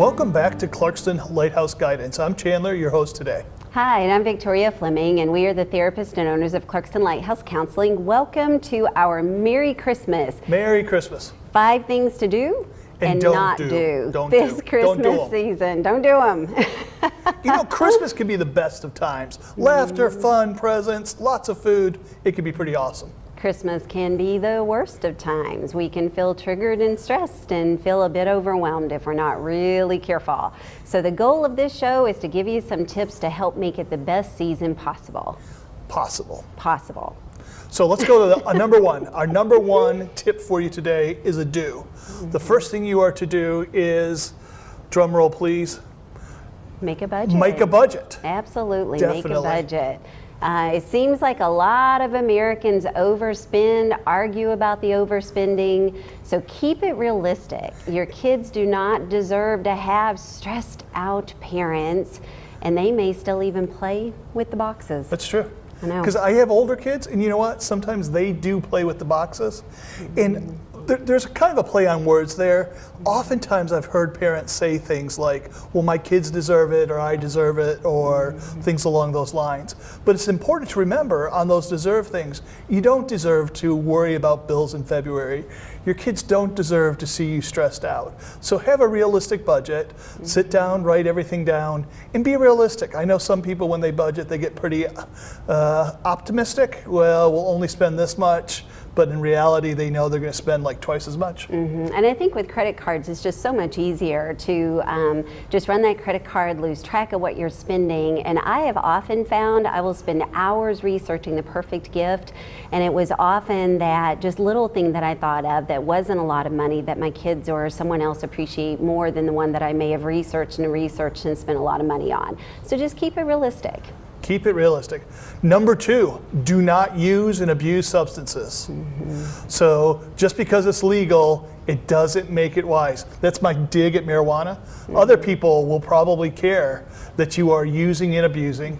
Welcome back to Clarkston Lighthouse Guidance. I'm Chandler, your host today. Hi, and I'm Victoria Fleming, and we are the therapists and owners of Clarkston Lighthouse Counseling. Welcome to our Merry Christmas. Merry Christmas. 5 things to do and not do this Christmas season. Don't do them. You know, Christmas can be the best of times. Laughter, fun, presents, lots of food. It can be pretty awesome. Christmas can be the worst of times. We can feel triggered and stressed and feel a bit overwhelmed if we're not really careful. So the goal of this show is to give you some tips to help make it the best season possible. Possible. So let's go to number one. Our number one tip for you today is a do. The first thing you are to do is, drum roll please, make a budget. Make a budget. Absolutely, Definitely. Make a budget. It seems like a lot of Americans overspend, argue about the overspending, so keep it realistic. Your kids do not deserve to have stressed out parents, and they may still even play with the boxes. That's true. I know. Because I have older kids, and you know what? Sometimes they do play with the boxes. And there's kind of a play on words there. Oftentimes I've heard parents say things like, well, my kids deserve it, or I deserve it, or things along those lines. But it's important to remember on those deserve things, you don't deserve to worry about bills in February. Your kids don't deserve to see you stressed out. So have a realistic budget, sit down, write everything down, and be realistic. I know some people, when they budget, they get pretty optimistic. Well, we'll only spend this much. But in reality, they know they're going to spend like twice as much. And I think with credit cards, it's just so much easier to just run that credit card, lose track of what you're spending. And I have often found I will spend hours researching the perfect gift. And it was often that just little thing that I thought of that wasn't a lot of money that my kids or someone else appreciate more than the one that I may have researched and spent a lot of money on. So just keep it realistic. Keep it realistic. Number 2, do not use and abuse substances. So just because it's legal, it doesn't make it wise. That's my dig at marijuana. Other people will probably care that you are using and abusing.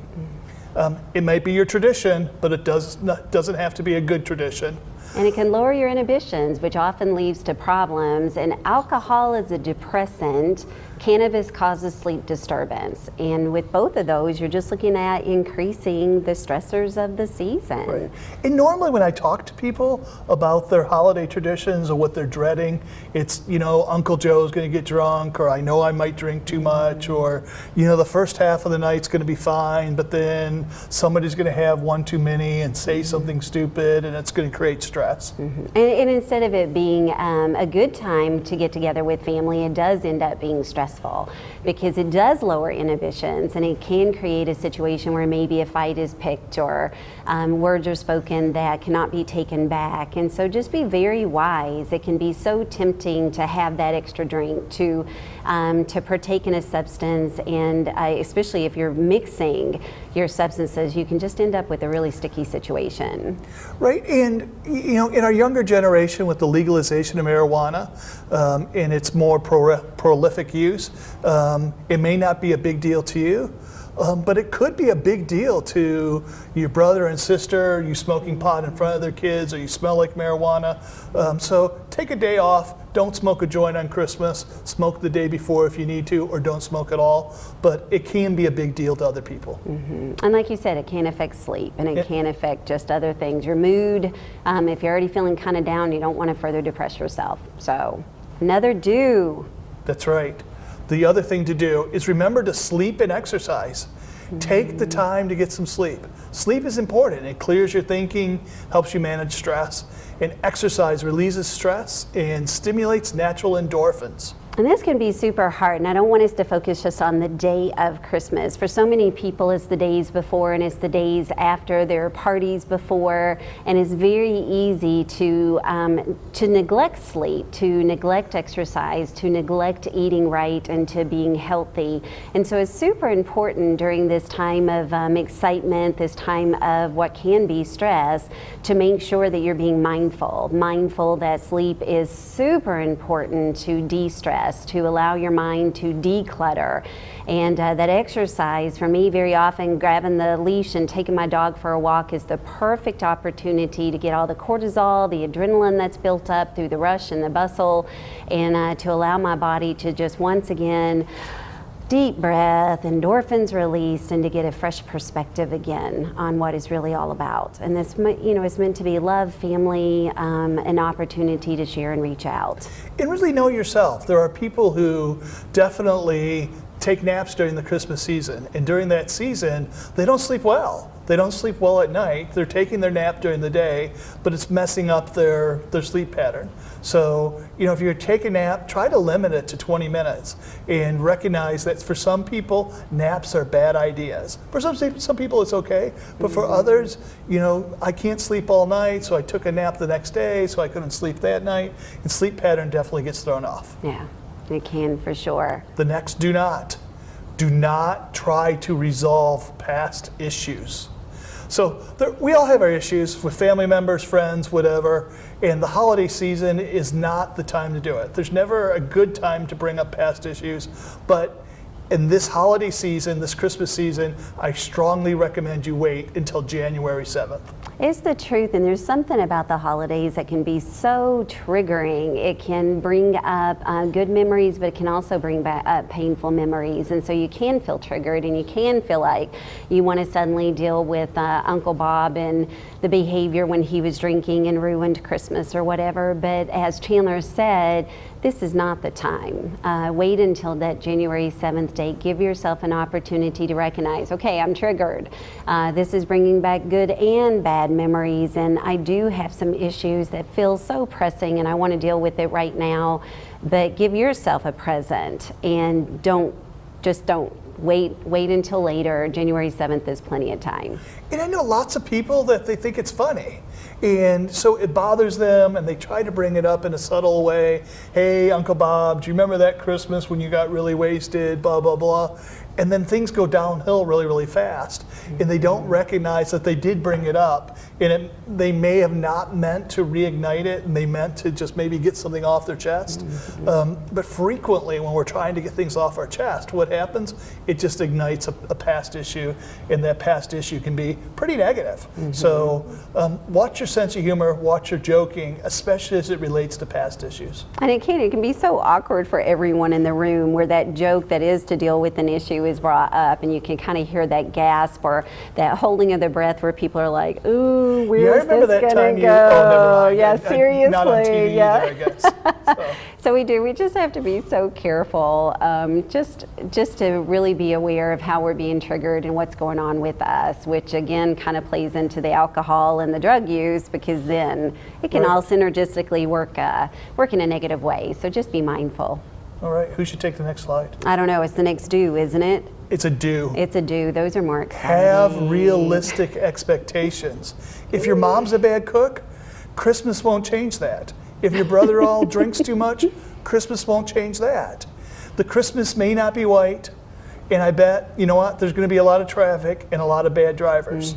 It might be your tradition, but it doesn't have to be a good tradition. And it can lower your inhibitions, which often leads to problems. And alcohol is a depressant. Cannabis causes sleep disturbance. And with both of those, you're just looking at increasing the stressors of the season. Right. And normally when I talk to people about their holiday traditions or what they're dreading, it's, you know, Uncle Joe's going to get drunk, or I know I might drink too much, or, you know, the first half of the night's going to be fine, but then somebody's going to have one too many and say something stupid, and it's going to create stress. And instead of it being a good time to get together with family, it does end up being stressful because it does lower inhibitions, and it can create a situation where maybe a fight is picked or words are spoken that cannot be taken back. And so just be very wise. It can be so tempting to have that extra drink, to partake in a substance, and especially if you're mixing your substances, you can just end up with a really sticky situation. Right, and you know, in our younger generation with the legalization of marijuana and its more prolific use, it may not be a big deal to you, but it could be a big deal to your brother and sister, you smoking pot in front of their kids, or you smell like marijuana. So take a day off, don't smoke a joint on Christmas, smoke the day before if you need to, or don't smoke at all. But it can be a big deal to other people. And like you said, it can affect sleep, and it can affect just other things. Your mood, if you're already feeling kind of down, you don't want to further depress yourself. So another do. That's right. The other thing to do is remember to sleep and exercise. Take the time to get some sleep. Sleep is important. It clears your thinking, helps you manage stress, and exercise releases stress and stimulates natural endorphins. And this can be super hard, and I don't want us to focus just on the day of Christmas. For so many people, it's the days before and it's the days after. There are parties before, and it's very easy to neglect sleep, to neglect exercise, to neglect eating right, and to being healthy. And so it's super important during this time of excitement, this time of what can be stress, to make sure that you're being mindful that sleep is super important to de-stress. rest, to allow your mind to declutter. And that exercise, for me, very often grabbing the leash and taking my dog for a walk is the perfect opportunity to get all the cortisol, the adrenaline that's built up through the rush and the bustle, and to allow my body to just once again deep breath, endorphins released, and to get a fresh perspective again on what it's really all about. And this, is meant to be love, family, an opportunity to share and reach out. And really know yourself. There are people who definitely take naps during the Christmas season, and during that season, they don't sleep well. They don't sleep well at night. They're taking their nap during the day, but it's messing up their sleep pattern. So, if you're taking a nap, try to limit it to 20 minutes and recognize that for some people, naps are bad ideas. For some people, it's okay, but for others, I can't sleep all night, so I took a nap the next day, so I couldn't sleep that night, and sleep pattern definitely gets thrown off. Yeah, it can for sure. The next, do not try to resolve past issues. So we all have our issues with family members, friends, whatever, and the holiday season is not the time to do it. There's never a good time to bring up past issues, but in this holiday season, this Christmas season, I strongly recommend you wait until January 7th. It's the truth, and there's something about the holidays that can be so triggering. It can bring up good memories, but it can also bring back up painful memories. And so you can feel triggered, and you can feel like you want to suddenly deal with Uncle Bob and the behavior when he was drinking and ruined Christmas or whatever. But as Chandler said, this is not the time. Wait until that January 7th date. Give yourself an opportunity to recognize, okay, I'm triggered. This is bringing back good and bad memories, and I do have some issues that feel so pressing, and I want to deal with it right now. But give yourself a present, and don't wait until later. January 7th is plenty of time. And I know lots of people that they think it's funny. And so it bothers them, and they try to bring it up in a subtle way. Hey, Uncle Bob, do you remember that Christmas when you got really wasted, blah, blah, blah? And then things go downhill really, really fast. And they don't recognize that they did bring it up. And they may have not meant to reignite it, and they meant to just maybe get something off their chest. But frequently, when we're trying to get things off our chest, what happens? It just ignites a past issue, and that past issue can be pretty negative. So watch your sense of humor, watch your joking, especially as it relates to past issues. And it can be so awkward for everyone in the room where that joke that is to deal with an issue is brought up, and you can kind of hear that gasp or that holding of the breath where people are like, ooh, where's this going to go? Oh, never mind. Yeah, seriously. Not on TV yeah. either, I guess. So we just have to be so careful, just to really be aware of how we're being triggered and what's going on with us, which again kind of plays into the alcohol and the drug use, because then it can all synergistically work in a negative way. So just be mindful. All right, who should take the next slide? I don't know, it's the next do, isn't it? It's a do. It's a do. Those are more exciting. Have realistic expectations. If your mom's a bad cook, Christmas won't change that. If your brother-in-law drinks too much, Christmas won't change that. The Christmas may not be white, and I bet, you know what, there's going to be a lot of traffic and a lot of bad drivers.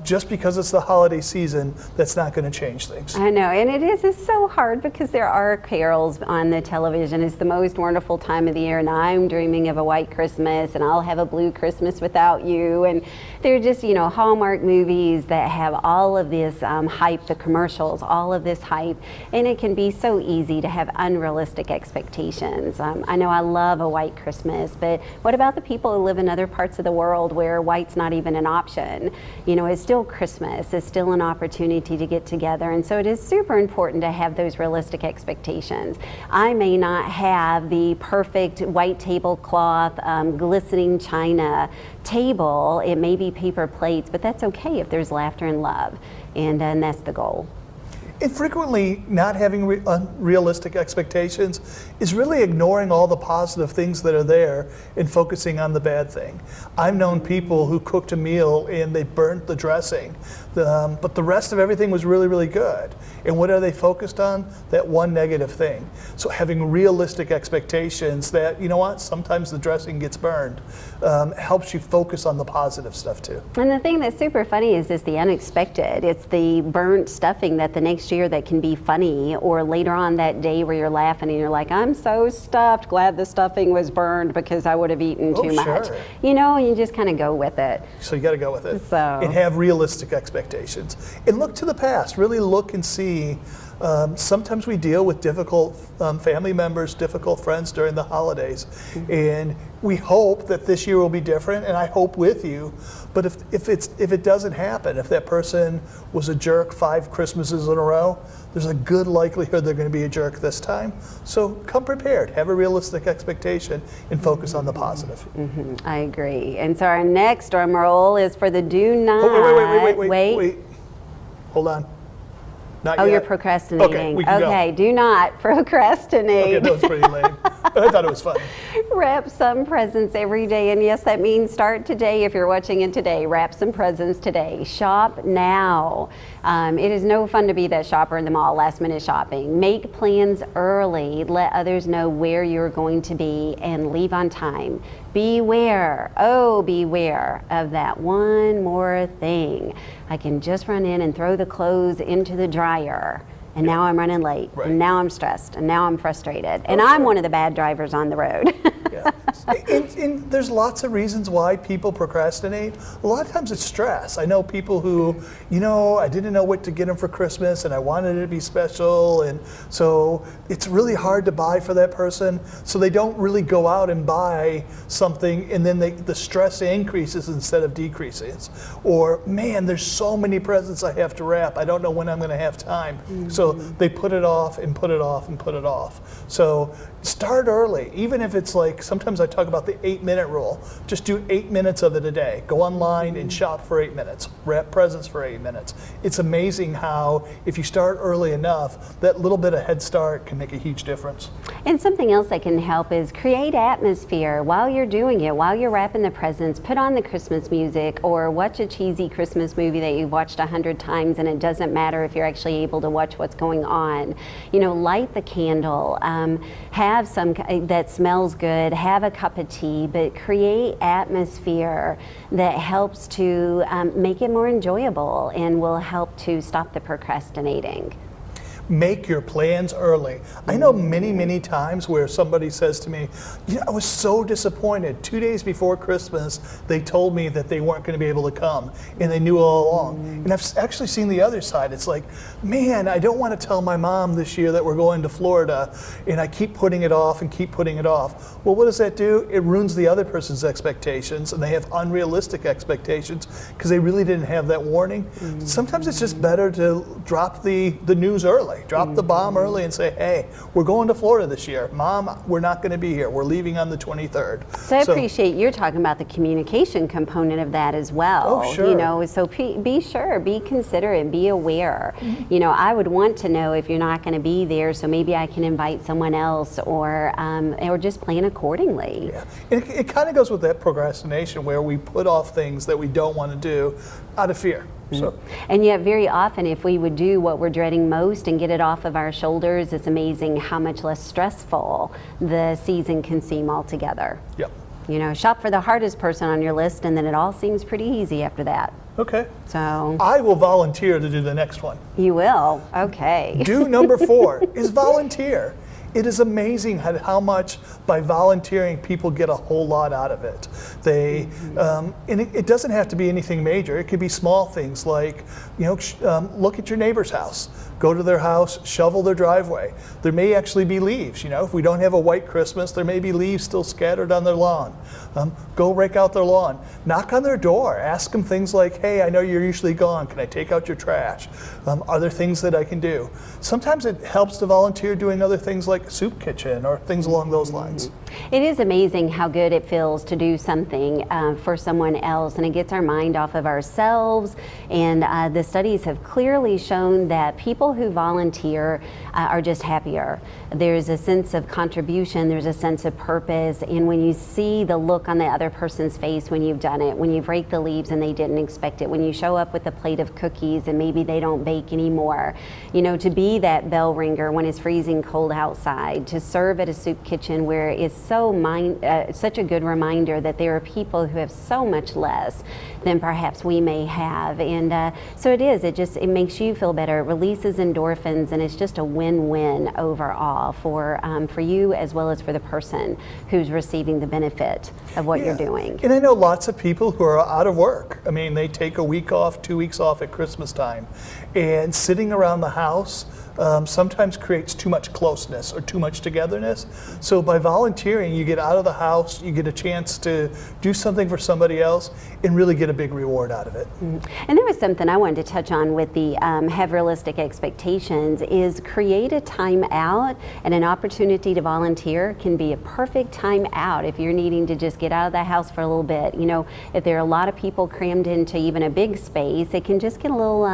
Just because it's the holiday season, that's not going to change things. I know, and it's so hard because there are carols on the television. It's the most wonderful time of the year, and I'm dreaming of a white Christmas, and I'll have a blue Christmas without you. And they're just, Hallmark movies that have all of this hype, the commercials, all of this hype, and it can be so easy to have unrealistic expectations. I know I love a white Christmas, but what about the people who live in other parts of the world where white's not even an option? It's still Christmas. It's still an opportunity to get together. And so it is super important to have those realistic expectations. I may not have the perfect white tablecloth, glistening china table. It may be paper plates, but that's okay if there's laughter and love. And that's the goal. And frequently, not having unrealistic expectations is really ignoring all the positive things that are there and focusing on the bad thing. I've known people who cooked a meal and they burnt the dressing, but the rest of everything was really, really good. And what are they focused on? That one negative thing. So having realistic expectations that, sometimes the dressing gets burned, helps you focus on the positive stuff too. And the thing that's super funny is the unexpected. It's the burnt stuffing that the next year that can be funny, or later on that day where you're laughing and you're like, I'm so stuffed, glad the stuffing was burned because I would have eaten too much. Sure. You know, you just kind of go with it. So you got to go with it. So. And have realistic expectations. And look to the past. Really look and see. Sometimes we deal with difficult family members, difficult friends during the holidays. And we hope that this year will be different, and I hope with you. But if it doesn't happen, if that person was a jerk 5 Christmases in a row, there's a good likelihood they're going to be a jerk this time. So come prepared, have a realistic expectation, and focus on the positive. I agree. And so our next drum roll is for the do not. Wait. Hold on. Not Oh, yet. you're procrastinating. Okay, we can go. Do not procrastinate. Okay, that was pretty lame. But I thought it was funny. Wrap some presents every day, and yes, that means start today. If you're watching it today, wrap some presents today. Shop now. It is no fun to be that shopper in the mall, last minute shopping. Make plans early. Let others know where you're going to be, and leave on time. Beware of that one more thing. I can just run in and throw the clothes into the dryer, and now I'm running late, and now I'm stressed, and now I'm frustrated, and I'm one of the bad drivers on the road. Yeah. And there's lots of reasons why people procrastinate. A lot of times it's stress. I know people who, I didn't know what to get them for Christmas and I wanted it to be special, and so it's really hard to buy for that person, so they don't really go out and buy something, and then the stress increases instead of decreases. Or, man, there's so many presents I have to wrap, I don't know when I'm going to have time. So they put it off and put it off and put it off. So start early, even if it's like, sometimes I talk about the 8-minute rule. Just do 8 minutes of it a day. Go online and shop for 8 minutes. Wrap presents for 8 minutes. It's amazing how, if you start early enough, that little bit of head start can make a huge difference. And something else that can help is create atmosphere while you're doing it, while you're wrapping the presents. Put on the Christmas music, or watch a cheesy Christmas movie that you've watched 100 times, and it doesn't matter if you're actually able to watch what's going on. Light the candle, have some that smells good, have a cup of tea, but create atmosphere that helps to make it more enjoyable and will help to stop the procrastinating. Make your plans early. I know many times where somebody says to me, I was so disappointed. 2 days before Christmas, they told me that they weren't going to be able to come, and they knew all along. And I've actually seen the other side. It's like, man, I don't want to tell my mom this year that we're going to Florida, and I keep putting it off and keep putting it off. Well, what does that do? It ruins the other person's expectations, and they have unrealistic expectations because they really didn't have that warning. Sometimes it's just better to drop the news early. Drop the bomb early and say, hey, we're going to Florida this year. Mom, we're not going to be here. We're leaving on the 23rd. So I appreciate you're talking about the communication component of that as well. Oh, sure. So be sure, be considerate, be aware. I would want to know if you're not going to be there, so maybe I can invite someone else, or just plan accordingly. Yeah. It kind of goes with that procrastination where we put off things that we don't want to do out of fear. So. And yet very often, if we would do what we're dreading most and get it off of our shoulders, it's amazing how much less stressful the season can seem altogether. Yep. Shop for the hardest person on your list, and then it all seems pretty easy after that. Okay. So I will volunteer to do the next one. You will? Okay. Do number 4 is volunteer. It is amazing how much by volunteering people get a whole lot out of it. And it doesn't have to be anything major. It could be small things like, look at your neighbor's house. Go to their house, shovel their driveway. There may actually be leaves. If we don't have a white Christmas, there may be leaves still scattered on their lawn. Go rake out their lawn. Knock on their door. Ask them things like, hey, I know you're usually gone. Can I take out your trash? Are there things that I can do? Sometimes it helps to volunteer doing other things like soup kitchen or things along those lines. It is amazing how good it feels to do something for someone else, and it gets our mind off of ourselves. And the studies have clearly shown that people who volunteer are just happier. There's a sense of contribution, there's a sense of purpose, and when you see the look on the other person's face when you've done it, when you've raked the leaves and they didn't expect it, when you show up with a plate of cookies and maybe they don't bake anymore, to be that bell ringer when it's freezing cold outside, to serve at a soup kitchen where it's such a good reminder that there are people who have so much less than perhaps we may have. And so it makes you feel better. It releases endorphins, and it's just a win-win overall for you as well as for the person who's receiving the benefit of what you're doing. And I know lots of people who are out of work. I mean, they take a week off, 2 weeks off at Christmas time, and sitting around the house sometimes creates too much closeness or too much togetherness. So by volunteering, you get out of the house, you get a chance to do something for somebody else and really get a big reward out of it. And there was something I wanted to touch on with the have realistic expectations is create a time out, and an opportunity to volunteer can be a perfect time out if you're needing to just get out of the house for a little bit. You know, if there are a lot of people crammed into even a big space, it can just get a little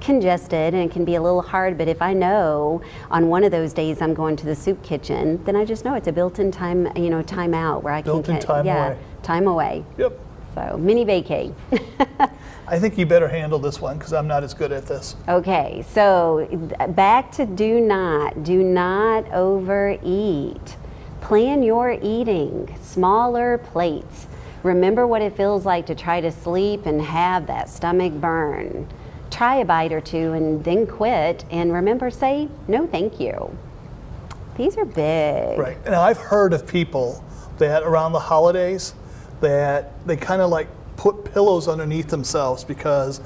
congested and it can be a little hard. But if I know on one of those days I'm going to the soup kitchen, then I just know it's a built-in time, time out where I can Built-in time away. Time away. Yep. So mini vacay. I think you better handle this one because I'm not as good at this. Okay, so back to do not overeat. Plan your eating, smaller plates. Remember what it feels like to try to sleep and have that stomach burn. Try a bite or two and then quit, and remember, say no thank you. These are big. Right. And I've heard of people that around the holidays that they kind of like put pillows underneath themselves because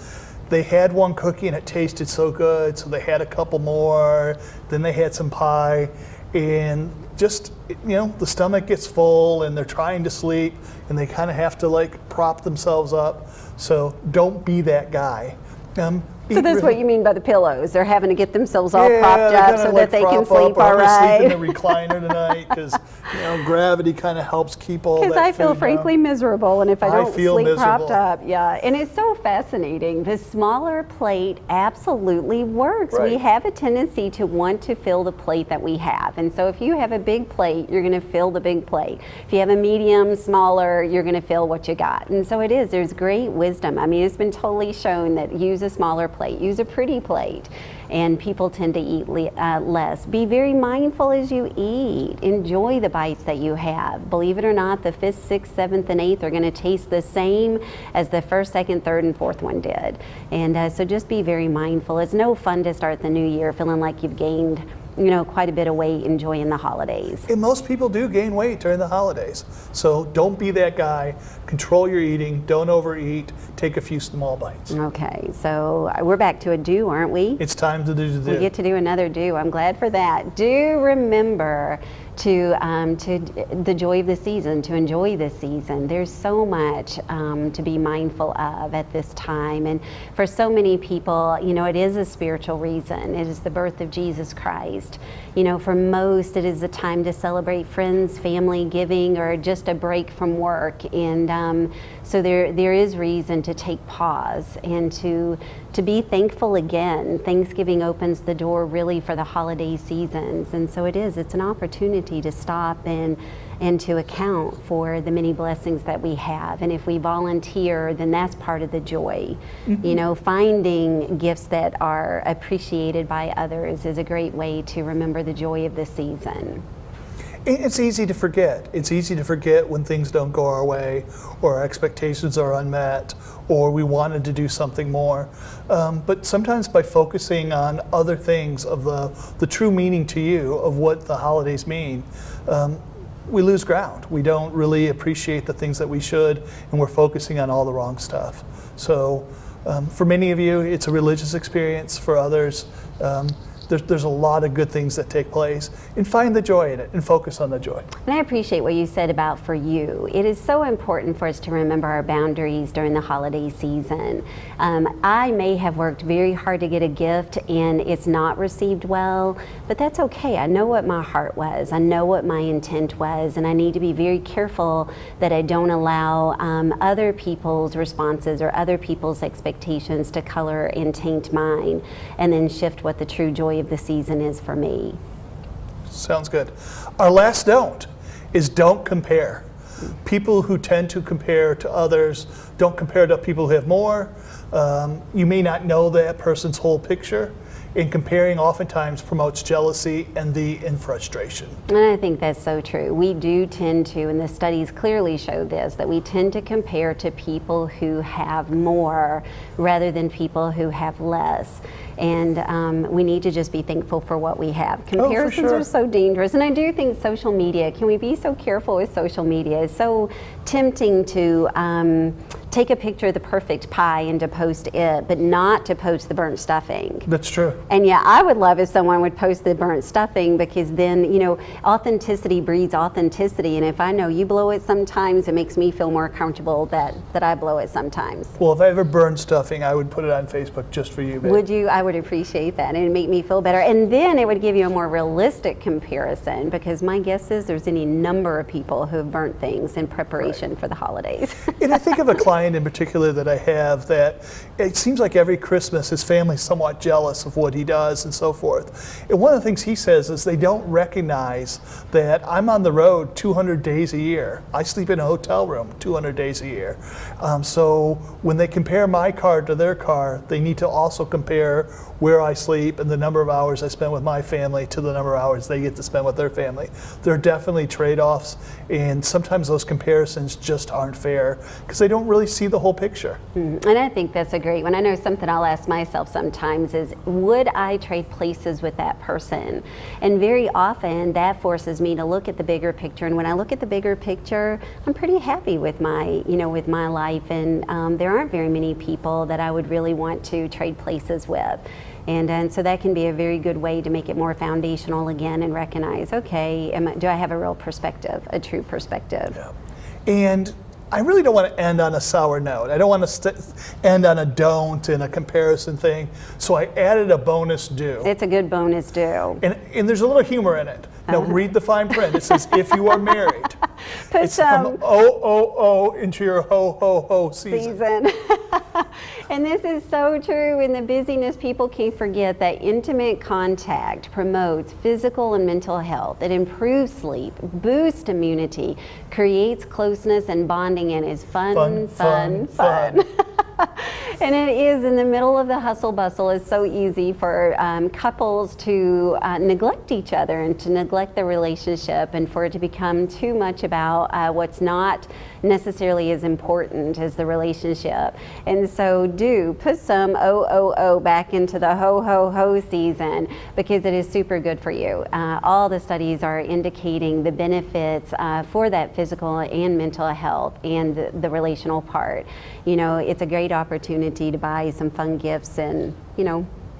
they had one cookie and it tasted so good, so they had a couple more, then they had some pie, and just, the stomach gets full and they're trying to sleep and they kind of have to like prop themselves up. So don't be that guy. So that's what you mean by the pillows. They're having to get themselves all propped up so that they can sleep all right. right. Sleep in the recliner tonight because gravity kind of helps keep all that. Because I feel food frankly down. miserable, and if I don't sleep miserable. propped up, and it's so fascinating. The smaller plate absolutely works. Right. We have a tendency to want to fill the plate that we have, and so if you have a big plate, you're going to fill the big plate. If you have a medium, smaller, you're going to fill what you got. And so it is. There's great wisdom. I mean, it's been totally shown that use a smaller plate, use a pretty plate, and people tend to eat less. Be very mindful as you eat. Enjoy the bites that you have. Believe it or not, the 5th, 6th, 7th, and 8th are going to taste the same as the 1st, 2nd, 3rd, and 4th one did. And so just be very mindful. It's no fun to start the new year feeling like you've gained quite a bit of weight enjoying the holidays. And most people do gain weight during the holidays. So don't be that guy. Control your eating. Don't overeat. Take a few small bites. Okay, so we're back to a do, aren't we? It's time to do the We get to do another do. I'm glad for that. Do remember to the joy of the season, to enjoy this season. There's so much to be mindful of at this time. And for so many people, it is a spiritual reason. It is the birth of Jesus Christ. For most, it is a time to celebrate friends, family, giving, or just a break from work. And so there is reason to take pause and to be thankful again. Thanksgiving opens the door really for the holiday seasons. And so it's an opportunity to stop and to account for the many blessings that we have. And if we volunteer, then that's part of the joy. Mm-hmm. Finding gifts that are appreciated by others is a great way to remember the joy of the season. It's easy to forget. It's easy to forget when things don't go our way, or our expectations are unmet, or we wanted to do something more. But sometimes by focusing on other things of the true meaning to you of what the holidays mean, we lose ground. We don't really appreciate the things that we should, and we're focusing on all the wrong stuff. So for many of you, it's a religious experience. For others, there's a lot of good things that take place, and find the joy in it and focus on the joy. And I appreciate what you said about for you. It is so important for us to remember our boundaries during the holiday season. I may have worked very hard to get a gift and it's not received well, but that's okay. I know what my heart was. I know what my intent was, and I need to be very careful that I don't allow other people's responses or other people's expectations to color and taint mine, and then shift what the true joy of the season is for me. Sounds good. Our last don't is don't compare. People who tend to compare to others don't compare to people who have more. You may not know that person's whole picture, And comparing oftentimes promotes jealousy, envy, and frustration. And I think that's so true. We do tend to, and the studies clearly show this, that we tend to compare to people who have more rather than people who have less. And we need to just be thankful for what we have. Comparisons are so dangerous. And I do think social media, can we be so careful with social media? It's so tempting to take a picture of the perfect pie and to post it, but not to post the burnt stuffing. That's true. And yeah, I would love if someone would post the burnt stuffing, because then, you know, authenticity breeds authenticity. And if I know you blow it sometimes, it makes me feel more comfortable that I blow it sometimes. Well, if I ever burned stuffing, I would put it on Facebook just for you, babe. Would you? I would appreciate that, and it'd make me feel better. And then it would give you a more realistic comparison, because my guess is there's any number of people who have burnt things in preparation for the holidays. And I think of a client in particular that I have that it seems like every Christmas his family's somewhat jealous of what he does and so forth. And one of the things he says is they don't recognize that I'm on the road 200 days a year. I sleep in a hotel room 200 days a year. So when they compare my car to their car, they need to also compare where I sleep and the number of hours I spend with my family to the number of hours they get to spend with their family. There are definitely trade-offs, and sometimes those comparisons just aren't fair because they don't really see the whole picture. And I think that's a great one. I know something I'll ask myself sometimes is, would I trade places with that person? And very often that forces me to look at the bigger picture. And when I look at the bigger picture, I'm pretty happy with my, with my life. And there aren't very many people that I would really want to trade places with. And so that can be a very good way to make it more foundational again and recognize, okay, do I have a real perspective, a true perspective? Yeah. And I really don't want to end on a sour note. I don't want to end on a don't and a comparison thing. So I added a bonus do. It's a good bonus do. And there's a little humor in it. Now read the fine print. It says, if you are married. Put it's some O into your ho season. And this is so true. In the busyness, people can't forget that intimate contact promotes physical and mental health. It improves sleep, boosts immunity, creates closeness and bonding, and is fun. And it is, in the middle of the hustle bustle, it's so easy for couples to neglect each other and to neglect the relationship, and for it to become too much about what's not necessarily as important as the relationship. And so do put some O back into the ho season, because it is super good for you. All the studies are indicating the benefits for that physical and mental health and the relational part. It's a great opportunity to buy some fun gifts and,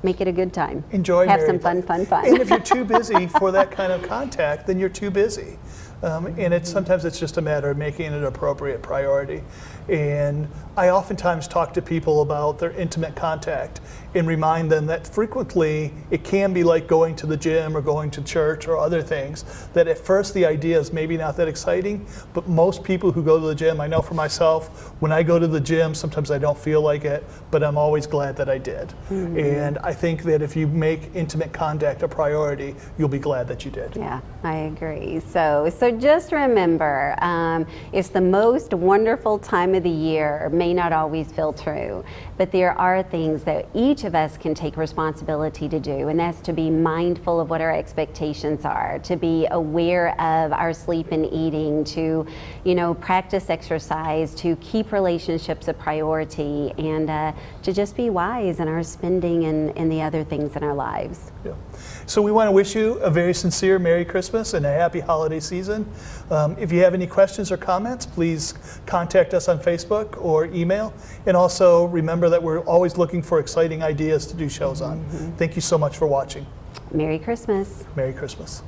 make it a good time. Enjoy. Have some fun. And if you're too busy for that kind of contact, then you're too busy. And sometimes it's just a matter of making it an appropriate priority. And I oftentimes talk to people about their intimate contact and remind them that frequently it can be like going to the gym or going to church or other things, that at first the idea is maybe not that exciting, but most people who go to the gym, I know for myself, when I go to the gym, sometimes I don't feel like it, but I'm always glad that I did. Mm-hmm. And I think that if you make intimate contact a priority, you'll be glad that you did. Yeah, I agree. So just remember, it's the most wonderful time of the year. May not always feel true, but there are things that each of us can take responsibility to do, and that's to be mindful of what our expectations are, to be aware of our sleep and eating, to practice exercise, to keep relationships a priority, and to just be wise in our spending and the other things in our lives. Yeah. So we want to wish you a very sincere Merry Christmas and a happy holiday season. If you have any questions or comments, please contact us on Facebook or email. And also remember that we're always looking for exciting ideas to do shows on. Mm-hmm. Thank you so much for watching. Merry Christmas. Merry Christmas.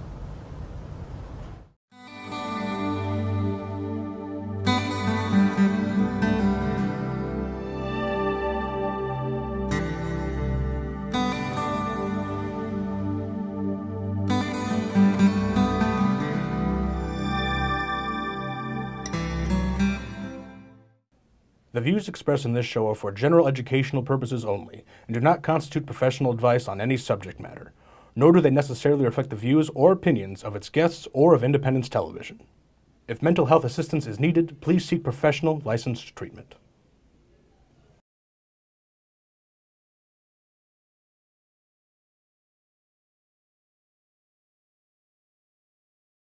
The views expressed in this show are for general educational purposes only and do not constitute professional advice on any subject matter, nor do they necessarily reflect the views or opinions of its guests or of Independence Television. If mental health assistance is needed, please seek professional licensed treatment.